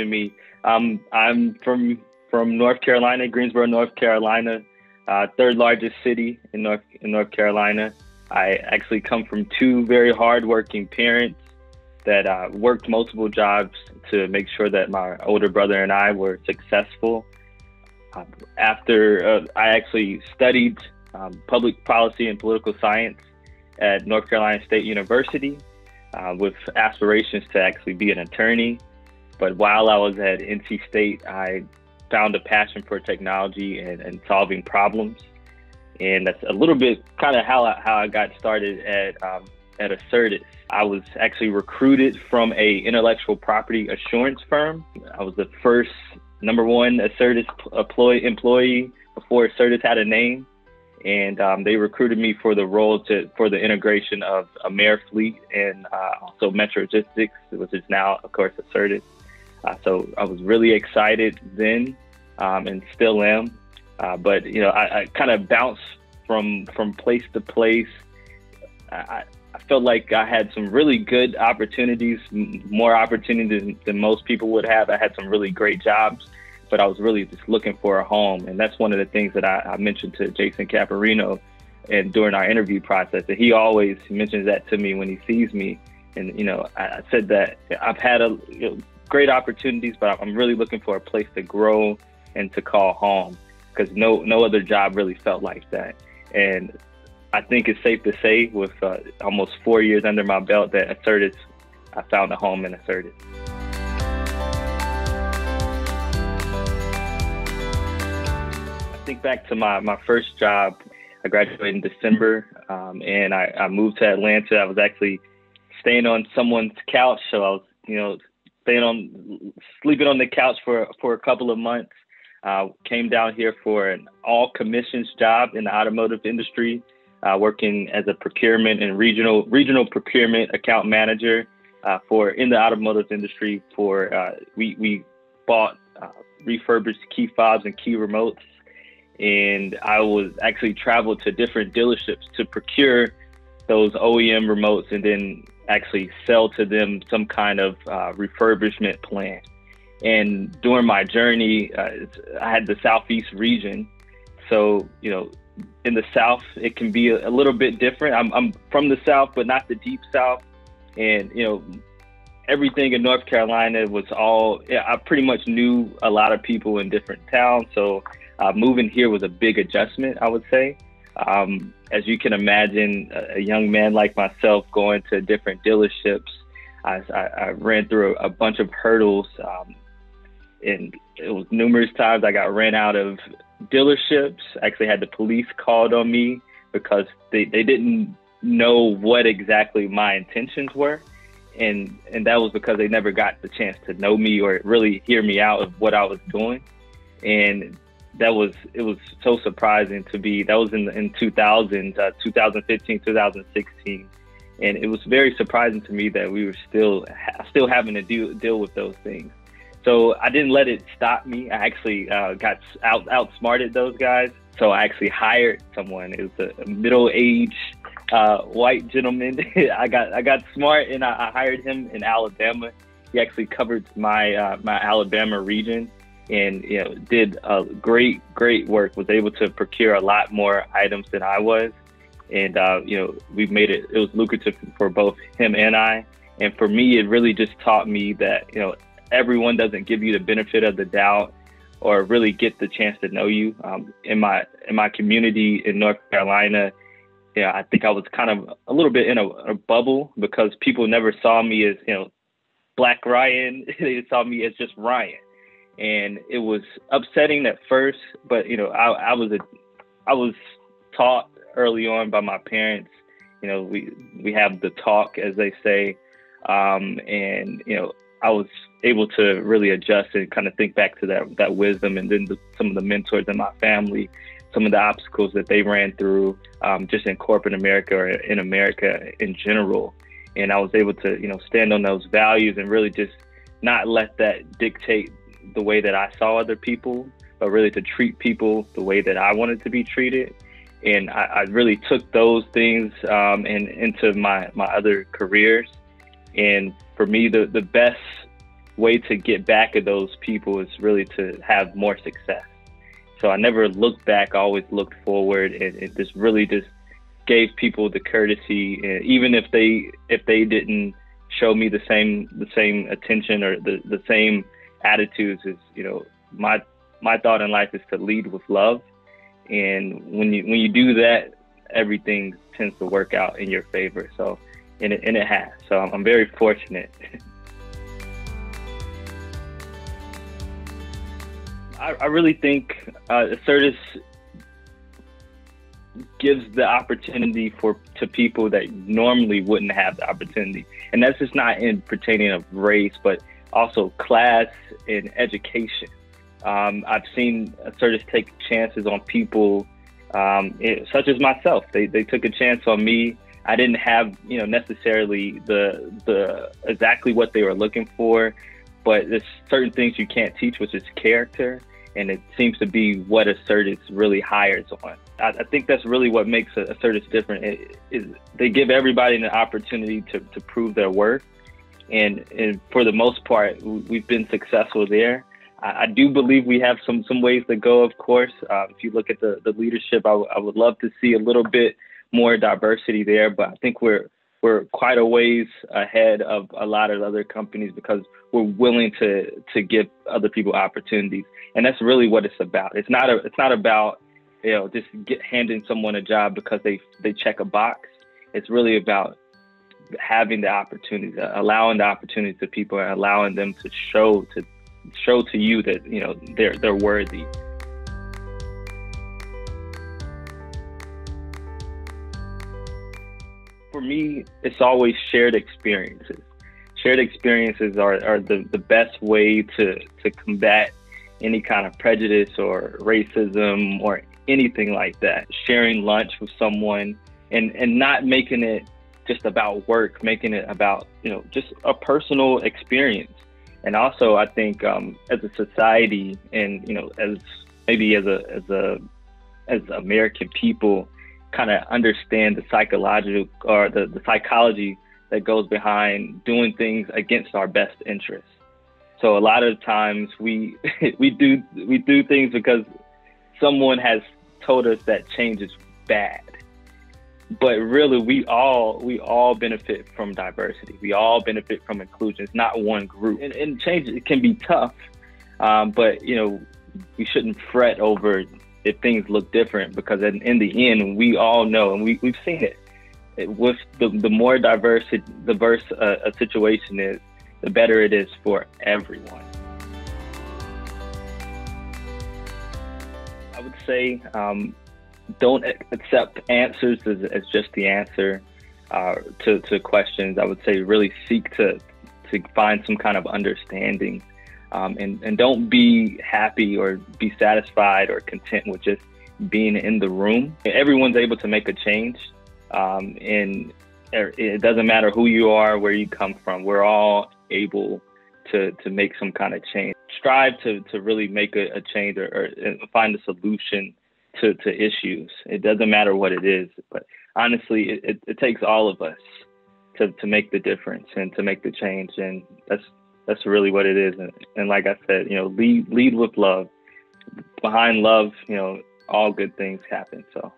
having me. I'm from North Carolina, Greensboro, North Carolina, third largest city in North Carolina. I actually come from two very hardworking parents that worked multiple jobs to make sure that my older brother and I were successful. After I actually studied public policy and political science at North Carolina State University with aspirations to actually be an attorney. But while I was at NC State, I found a passion for technology and solving problems. And that's a little bit kind of how I got started at ACERTUS. I was actually recruited from a intellectual property assurance firm. I was the first #1 ACERTUS employee before ACERTUS had a name. And they recruited me for the role for the integration of AmeriFleet and also Metrologistics, which is now, of course, ACERTUS. So I was really excited then and still am. But, you know, I kind of bounced from place to place. I felt like I had some really good opportunities, more opportunities than most people would have. I had some really great jobs, but I was really just looking for a home. And that's one of the things that I mentioned to Jason Caparino and during our interview process. And he always mentions that to me when he sees me. And, you know, I said that I've had great opportunities, but I'm really looking for a place to grow and to call home, because no other job really felt like that. And I think it's safe to say with almost 4 years under my belt that ACERTUS, I found a home in ACERTUS. I think back to my first job. I graduated in December and I moved to Atlanta. I was actually staying on someone's couch. So I was, you know, sleeping on the couch for a couple of months. Came down here for an all commissions job in the automotive industry, working as a procurement and regional procurement account manager in the automotive industry. We bought refurbished key fobs and key remotes, and I was actually traveled to different dealerships to procure those OEM remotes and then actually sell to them some kind of refurbishment plan. And during my journey, I had the Southeast region. So, you know, in the South, it can be a little bit different. I'm from the South, but not the deep South. And, you know, everything in North Carolina was I pretty much knew a lot of people in different towns. So moving here was a big adjustment, I would say. As you can imagine, a young man like myself going to different dealerships, I ran through a bunch of hurdles. And it was numerous times I got ran out of dealerships. I actually had the police called on me because they didn't know what exactly my intentions were. And that was because they never got the chance to know me or really hear me out of what I was doing. And it was so surprising to be, that was in 2015, 2016. And it was very surprising to me that we were still having to deal with those things. So I didn't let it stop me. I actually got outsmarted those guys. So I actually hired someone. It was a middle-aged white gentleman. I got smart and I hired him in Alabama. He actually covered my Alabama region, and you know, did great work. Was able to procure a lot more items than I was, and you know, we made it. It was lucrative for both him and I. And for me, it really just taught me that, you know, everyone doesn't give you the benefit of the doubt or really get the chance to know you. In my community in North Carolina, yeah, I think I was kind of a little bit in a bubble because people never saw me as, you know, Black Ryan. They saw me as just Ryan, and it was upsetting at first. But you know, I was taught early on by my parents. You know, we have the talk, as they say, and you know, I was able to really adjust and kind of think back to that wisdom, and then some of the mentors in my family, some of the obstacles that they ran through just in corporate America or in America in general. And I was able to, you know, stand on those values and really just not let that dictate the way that I saw other people, but really to treat people the way that I wanted to be treated. And I really took those things and into my other careers. And for me, the best way to get back at those people is really to have more success. So I never looked back, I always looked forward, and it just really just gave people the courtesy, and even if they didn't show me the same attention or the same attitudes, is, you know, my thought in life is to lead with love. And when you do that, everything tends to work out in your favor. So, and it has. So I'm very fortunate. I really think ACERTUS gives the opportunity to people that normally wouldn't have the opportunity. And that's just not in pertaining of race, but also class and education. I've seen ACERTUS take chances on people, such as myself. They took a chance on me. I didn't have, you know, necessarily the exactly what they were looking for, but there's certain things you can't teach, which is character. And it seems to be what ACERTUS really hires on. I think that's really what makes ACERTUS different. Is they give everybody an opportunity to prove their worth. And for the most part, we've been successful there. I do believe we have some ways to go, of course. If you look at the leadership, I would love to see a little bit more diversity there, but I think we're quite a ways ahead of a lot of other companies because we're willing to give other people opportunities. And that's really what it's about. It's not about, you know, just handing someone a job because they check a box. It's really about having the opportunities, allowing the opportunities to people, and allowing them to show to you that, you know, they're worthy. For me, it's always shared experiences. Shared experiences are the best way to combat any kind of prejudice or racism or anything like that. Sharing lunch with someone and not making it just about work, making it about, you know, just a personal experience. And also, I think as a society, and, you know, as American people, kind of understand the psychological or the psychology that goes behind doing things against our best interests. So a lot of times we do things because someone has told us that change is bad. But really, we all benefit from diversity. We all benefit from inclusion. It's not one group. And change, it can be tough, but, you know, we shouldn't fret over if things look different, because in the end, we all know, and we've seen it. With the more diverse a situation is, the better it is for everyone. I would say don't accept answers as just the answer to questions. I would say really seek to find some kind of understanding, and don't be happy or be satisfied or content with just being in the room. Everyone's able to make a change, and it doesn't matter who you are, where you come from. We're all able to make some kind of change. Strive to really make a change or find a solution to issues. It doesn't matter what it is, but honestly, it takes all of us to make the difference and to make the change. And that's really what it is. And like I said, you know, lead with love. Behind love, you know, all good things happen. So